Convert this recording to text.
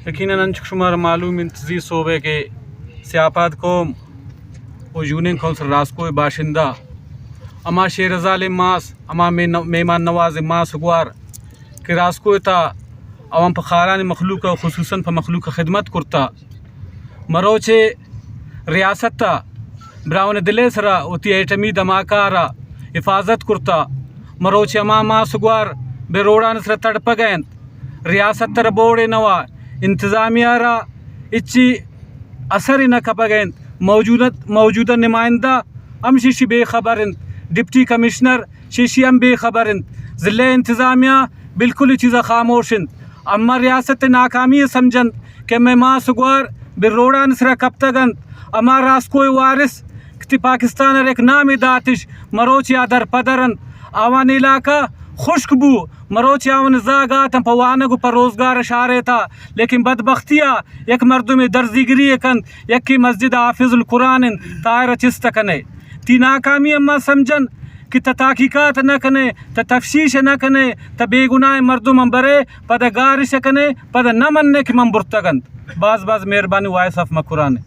یقیناً انچک شمار معلوم انتظی صوبے کے سیاپات قوم و یونین کونسل راسکوئے باشندہ اما شیر ظالم ماس اما میمان نواز ماس گوار کہ راسکوئے تا عوام پا خاران مخلوق خصوصاً پا مخلوق خدمت کرتا مروچے ریاست تا براون دلے سرا اوتی ایٹمی دماکارا حفاظت کرتا مروچے اما ماس گوار بے روڑان سر تڑپ گئن ریاست تر بوڑے نوا انتظامیہ را اچھی اثر نہ کپگین موجودہ نمائندہ ہم شیشی بے خبرند ڈپٹی کمشنر شیشی ہم بے خبرند ضلع انتظامیہ بالکل چیزا خاموشند اما ریاست ناکامی سمجھند کہ میں ماں سگوار بے روڑا نسرا کپتگند اما راسکوئے وارث کتی پاکستان ایک نام داتش مروچی آدر پدرند آوان علاقہ خشک بو مروچی آون زاگاتم پا وانگو پر روزگار اشارے تھا لیکن بدبختیا یک مردم درزیگری کند یکی مسجد حافظ القرآن طائر چست کنے تی ناکامی اما سمجھن کہ تحقیقات نہ کنے تفتیش نہ کنے بے گناہ مردم برے پدا گارش کنے پدا نہ مننے کہ من برتگند باز مہربانی وائس آف مکرانے